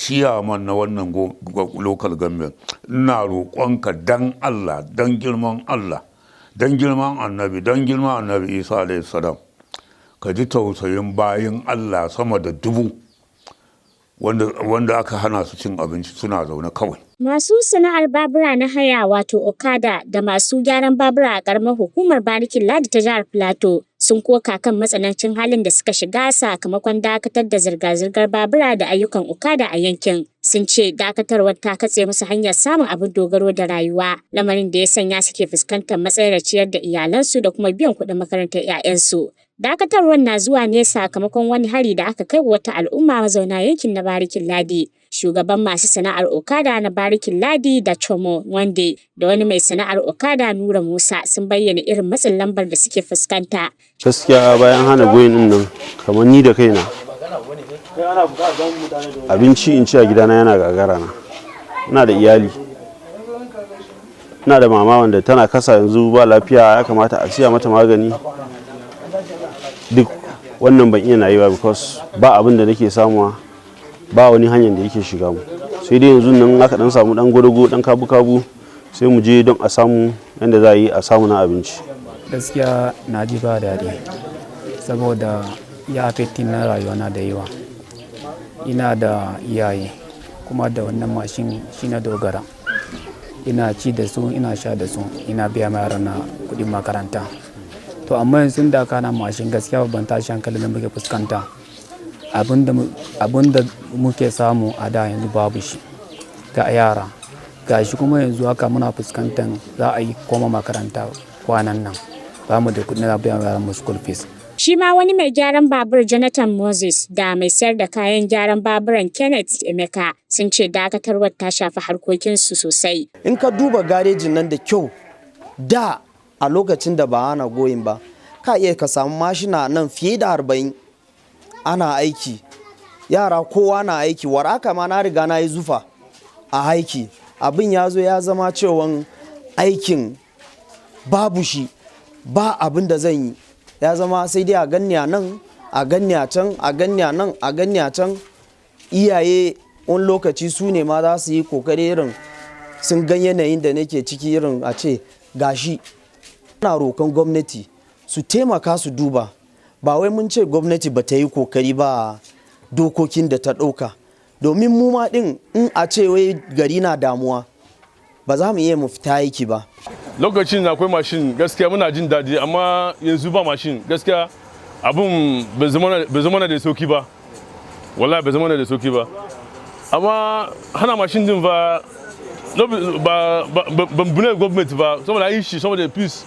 ciyaman na wannan local government, ina roƙonka dan Allah, dan girman Allah, dan girman annabi Isa alayhi salam, ka ji tausayin bayin Allah sama da 1000 wanda aka hana su cin abinci suna zaune kawai. Masu sana'ar babura na haya wato okada da masu gyaran babura a ƙaramar hukumar Barikin Ladi ta jihar Plateau sun koka kan matsanancin halin da suka shiga sakamakon dakatar da zirga-zirgar babura da ayyukan okada a yankin. Sun ce dakatarwar ta katse musu hanyar samun abin dogaro da rayuwa, lamarin da ya sanya suke fuskantar matsalar ciyar da iyalansu da kuma biyan kuɗin makarantar 'ya'yansu. Dakatarwar na zuwa ne sakamakon wani hari da aka kai wa wata al'umma mazauna yankin na Barikin Ladi. Shugaban masu sana'ar okada na Barikin Ladi da Chomo Wande da wani mai sana'ar okada Nura Musa sun bayyana irin matsin lambar da suke fuskanta. Gaskiya bayan hana goyin din nan, kamar ni da kaina, abinci in ci a gidana yana gagara na. Ina da iyali, ina da mama wanda tana kasa yanzu ba lafiya, ya kamata a siya mata magani. Duk wannan ban iya na yi ba because ba abin da nake samuwa, ba wani hanyar da yake shiga mu. Sai dai yanzu nan aka dan samu dan godogo dan kabu-kabu sai mu je don a samu yanda za a yi a samu na abinci. Gaskiya na ji ba daɗi saboda ya affecti na rayuwa na da yawa. Ina da iyaye kuma da wannan mashin shi na dogara. Ina ci da su, ina sha da su, ina biya ma yarana kuɗin makaranta. To amma yanzu da kana mashin gaskiya babban tashi hankali da muke fuskanta. Abin da muke samu a da yanzu babu shi ga yara. Gashi kuma yanzu haka muna fuskantar za a yi koma makaranta kwanan nan. Ba mu da kuɗin da biya yaran mu school fees. Shi ma wani mai gyaran babur Jonathan Moses da mai sayar da kayan gyaran baburan Kenneth Emeka sun ce dakatarwar ta shafi harkokinsu sosai. In ka duba garejin nan da kyau, da a lokacin da ba ana goyin ba, ka iya ka samu mashina nan fiye da 40 ana aiki. Yara kowa na aiki, waraka ma na riga na yi zufa a aiki. Abin ya zo ya zama cewan aikin babu shi, ba abin da zan yi. Ya zama sai dai a ganni a nan, a ganni a can, a ganni a nan, a ganni a can. Iyaye wani lokaci su ne ma za su yi kokari irin sun gan yanayin da nake ciki irin a ce gashi. Ana roƙon gwamnati su taimaka su duba, ba wai mun ce gwamnati ba ta yi kokari ba dokokin da ta ɗauka, domin mu ma ɗin in a ce wai gari na damuwa ba za mu iya mu fita aiki ba. Lokacin da akwai mashin gaskiya muna jin daɗi, amma yanzu ba mashin gaskiya abun bai zama da sauki ba, wallahi bai zama da sauki ba. Amma hana mashin din ba ban bune gwamnati ba, saboda yi shi saboda peace,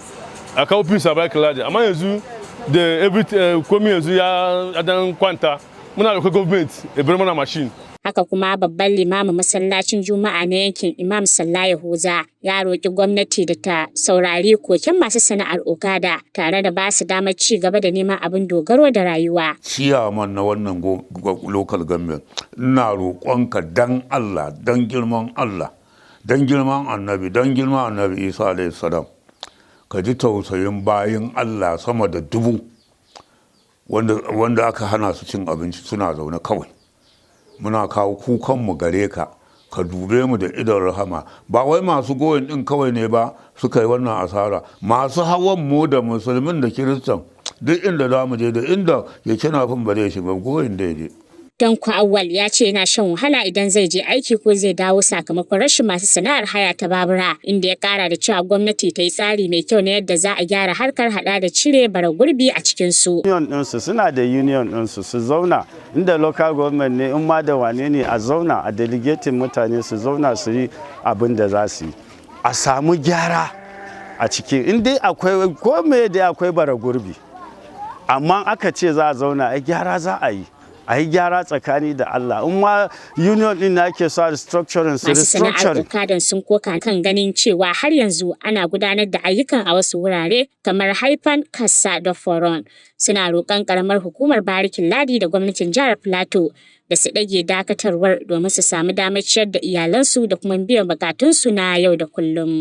a kawo peace a Barikin Ladi. Amma yanzu da komi yanzu ya dan kwanta, muna da gwamnati ya bar mana mashin. Haka kuma babban limamin masallacin Juma'a na yankin Imam Sallah Yahuza ya roƙi gwamnati da ta saurari koken masu sana'ar okada tare da ba su damar ci gaba da neman abin dogaro da rayuwa. Ciyaman na wannan local government, ina roƙonka dan Allah, dan girman Allah, dan girman annabi Isa alayhi salam, ka ji tausayin bayin Allah sama da 1000 wanda aka hana su cin abinci suna zaune kawai. Muna kawo kukanmu gare ka, ka dube mu da idon rahama. Ba wai masu goyin ɗin kawai ne ba suka yi wannan asara, masu hawan mu da musulmin da kiristan duk inda za mu je da inda ya kina fin ba zai shiga goyin daidai. Danko Awwal ya ce yana shan wahala idan zai je aiki ko zai dawo sakamakon rashin masu sana'ar haya ta babura, inda ya kara da cewa gwamnati ta yi tsari mai kyau na yadda za a gyara harkar hada da cire bara gurbi a cikin su. Union ɗinsu suna da union ɗinsu su zauna, inda local government ne in ma da wane ne a zauna a delegating mutane su zauna su yi abin da za su yi. A samu gyara a ciki, in dai akwai ko me dai akwai bara gurbi. Amma aka ce za a zauna a gyara za a yi. A yi gyara tsakani da Allah, in ma union din na ake sa restructuring su restructuring. Masu sana'ar okadan sun koka kan ganin cewa har yanzu ana gudanar da ayyukan a wasu wurare kamar Haifan, Kassa da Foron. Suna roƙon ƙaramar hukumar Barikin Ladi da gwamnatin jihar Plateau da su ɗage dakatarwar domin su sami damar ciyar da iyalansu da kuma biyan bukatunsu na yau da kullum.